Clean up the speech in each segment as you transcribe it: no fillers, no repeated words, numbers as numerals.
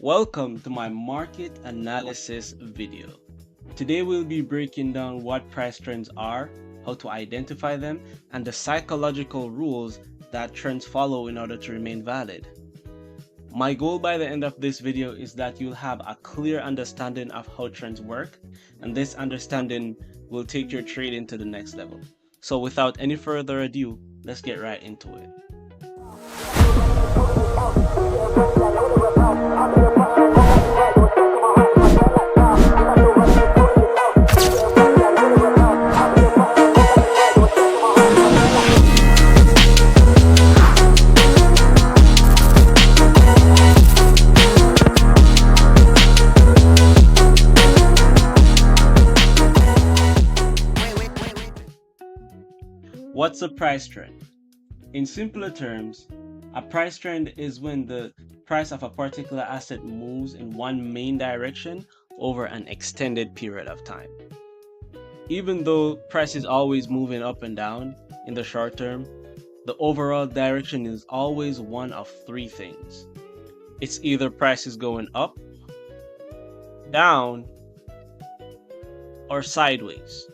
Welcome to my market analysis video. Today we'll be breaking down what price trends are, how to identify them, and the psychological rules that trends follow in order to remain valid. My goal by the end of this video is that you'll have a clear understanding of how trends work, and this understanding will take your trading to the next level. So without any further ado, let's get right into it. What's a price trend? In simpler terms, a price trend is when the price of a particular asset moves in one main direction over an extended period of time. Even though price is always moving up and down in the short term, the overall direction is always one of three things. It's either price is going up, down, or sideways.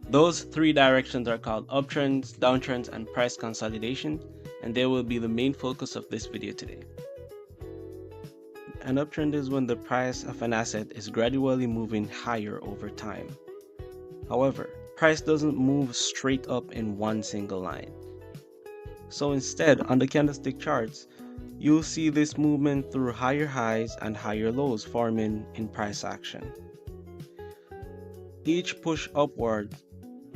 Those three directions are called uptrends, downtrends, and price consolidation, and they will be the main focus of this video today. An uptrend is when the price of an asset is gradually moving higher over time. However, price doesn't move straight up in one single line. So instead, on the candlestick charts, you'll see this movement through higher highs and higher lows forming in price action. Each push upward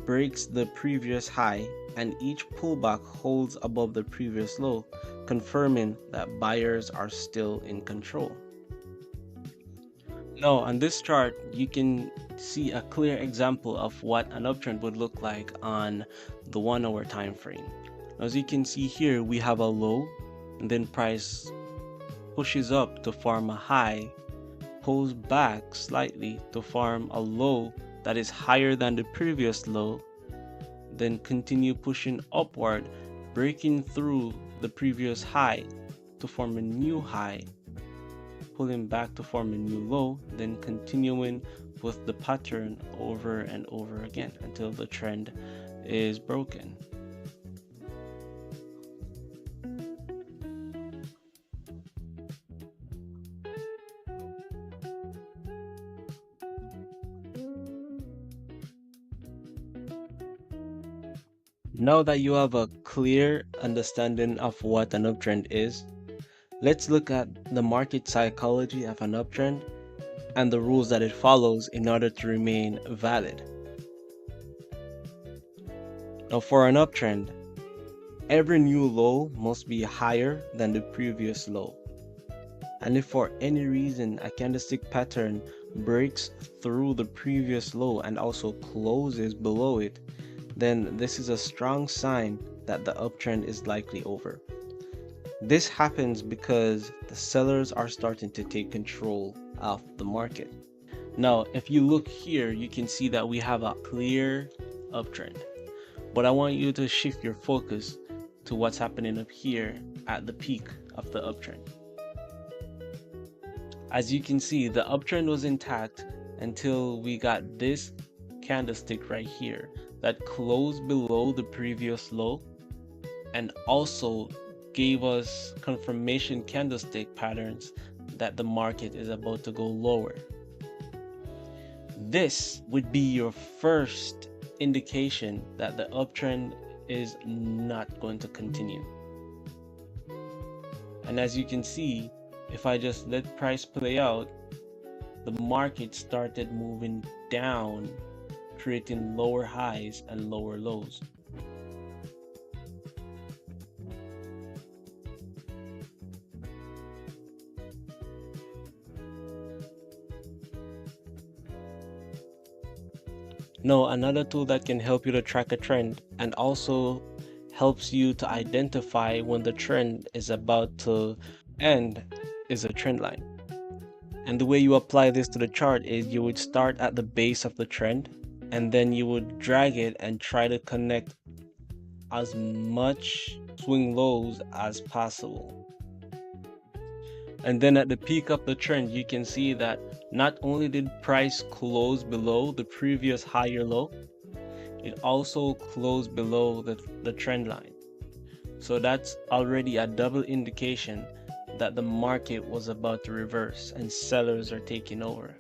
breaks the previous high, and each pullback holds above the previous low, confirming that buyers are still in control. Now, on this chart, you can see a clear example of what an uptrend would look like on the 1 hour time frame. As you can see here, we have a low, and then price pushes up to form a high, pulls back slightly to form a low that is higher than the previous low, then continue pushing upward, breaking through the previous high to form a new high, pulling back to form a new low, then continuing with the pattern over and over again until the trend is broken. Now that you have a clear understanding of what an uptrend is, let's look at the market psychology of an uptrend and the rules that it follows in order to remain valid. Now, for an uptrend, every new low must be higher than the previous low. And if for any reason a candlestick pattern breaks through the previous low and also closes below it, then this is a strong sign that the uptrend is likely over. This happens because the sellers are starting to take control of the market. Now, if you look here, you can see that we have a clear uptrend. But I want you to shift your focus to what's happening up here at the peak of the uptrend. As you can see, the uptrend was intact until we got this candlestick right here that closed below the previous low and also gave us confirmation candlestick patterns that the market is about to go lower. This would be your first indication that the uptrend is not going to continue. And as you can see, if I just let price play out, the market started moving down, creating lower highs and lower lows. Now, another tool that can help you to track a trend and also helps you to identify when the trend is about to end is a trend line. And the way you apply this to the chart is you would start at the base of the trend and then you would drag it and try to connect as much swing lows as possible. And then at the peak of the trend, you can see that not only did price close below the previous higher low, it also closed below the trend line. So that's already a double indication that the market was about to reverse and sellers are taking over.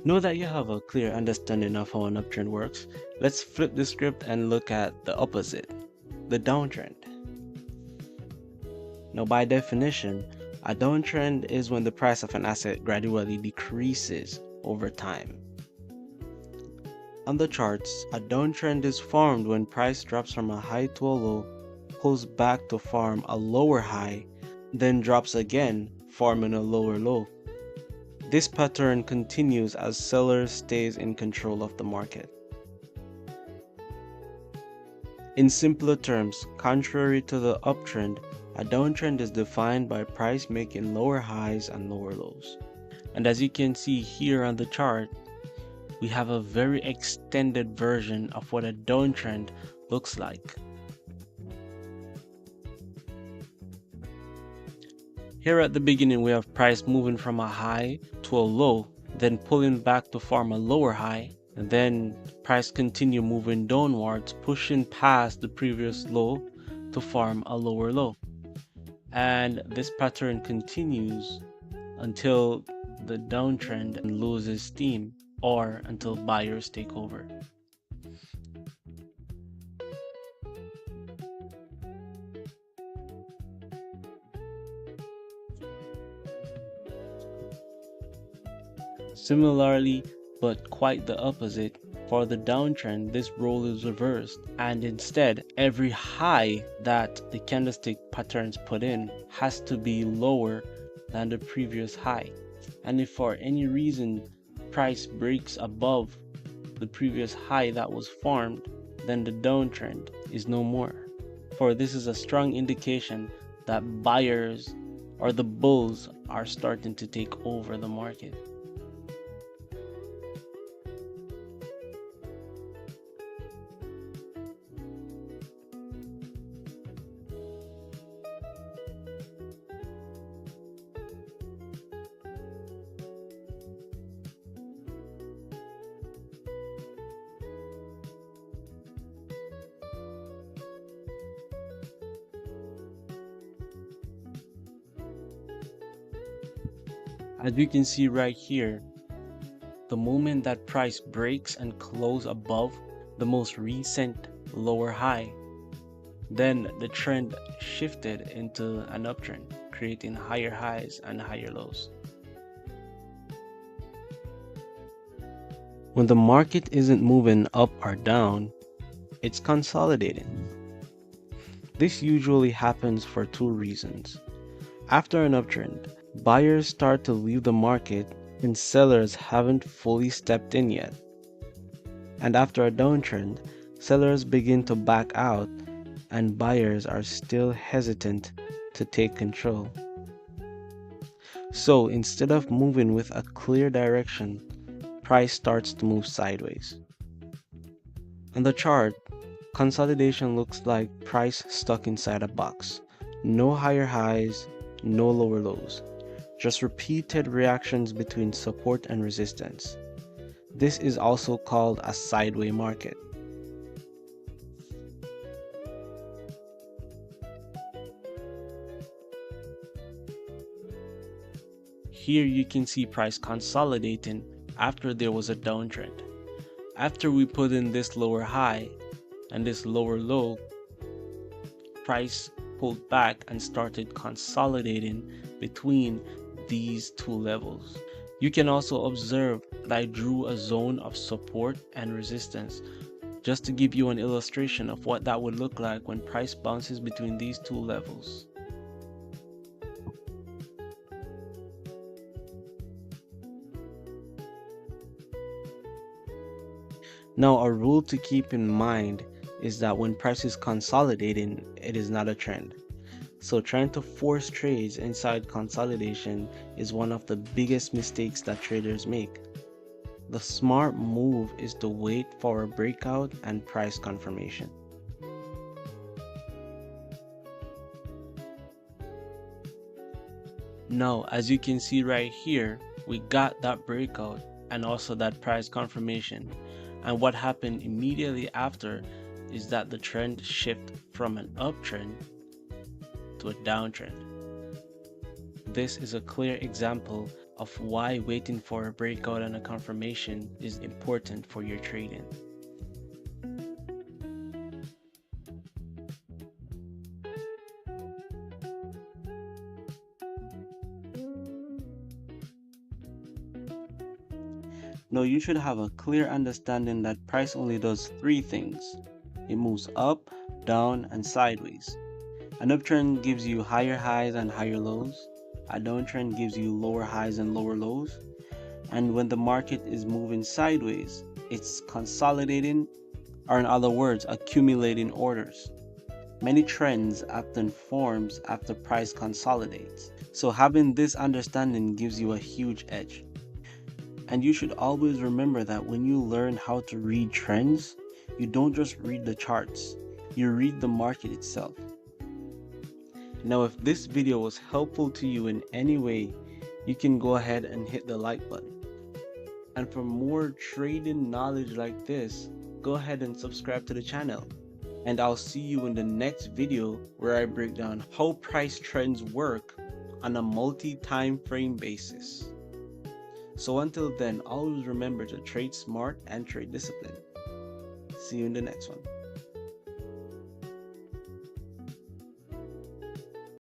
Now that you have a clear understanding of how an uptrend works, let's flip the script and look at the opposite, the downtrend. Now, by definition, a downtrend is when the price of an asset gradually decreases over time. On the charts, a downtrend is formed when price drops from a high to a low, pulls back to form a lower high, then drops again, forming a lower low. This pattern continues as seller stays in control of the market. In simpler terms, contrary to the uptrend, a downtrend is defined by price making lower highs and lower lows. And as you can see here on the chart, we have a very extended version of what a downtrend looks like. Here at the beginning, we have price moving from a high to a low, then pulling back to form a lower high, and then price continue moving downwards, pushing past the previous low to form a lower low. And this pattern continues until the downtrend loses steam or until buyers take over. Similarly, but quite the opposite, for the downtrend, this role is reversed, and instead, every high that the candlestick patterns put in has to be lower than the previous high. And if for any reason price breaks above the previous high that was formed, then the downtrend is no more. For this is a strong indication that buyers or the bulls are starting to take over the market. As you can see right here, the moment that price breaks and close above the most recent lower high, then the trend shifted into an uptrend, creating higher highs and higher lows. When the market isn't moving up or down, it's consolidating. This usually happens for two reasons. After an uptrend, buyers start to leave the market and sellers haven't fully stepped in yet. And after a downtrend, sellers begin to back out and buyers are still hesitant to take control. So instead of moving with a clear direction, price starts to move sideways. On the chart, consolidation looks like price stuck inside a box. No higher highs, no lower lows. Just repeated reactions between support and resistance. This is also called a sideways market. Here you can see price consolidating after there was a downtrend. After we put in this lower high and this lower low, price pulled back and started consolidating between these two levels. You can also observe that I drew a zone of support and resistance just to give you an illustration of what that would look like when price bounces between these two levels. Now, a rule to keep in mind is that when price is consolidating, it is not a trend. So trying to force trades inside consolidation is one of the biggest mistakes that traders make. The smart move is to wait for a breakout and price confirmation. Now, as you can see right here, we got that breakout and also that price confirmation. And what happened immediately after is that the trend shifted from an uptrend to a downtrend. This is a clear example of why waiting for a breakout and a confirmation is important for your trading. Now you should have a clear understanding that price only does three things. It moves up, down, and sideways. An uptrend gives you higher highs and higher lows. A downtrend gives you lower highs and lower lows. And when the market is moving sideways, it's consolidating, or in other words, accumulating orders. Many trends often forms after price consolidates. So having this understanding gives you a huge edge. And you should always remember that when you learn how to read trends, you don't just read the charts, you read the market itself. Now, if this video was helpful to you in any way, you can go ahead and hit the like button. And for more trading knowledge like this, go ahead and subscribe to the channel. And I'll see you in the next video where I break down how price trends work on a multi-time frame basis. So until then, always remember to trade smart and trade disciplined. See you in the next one.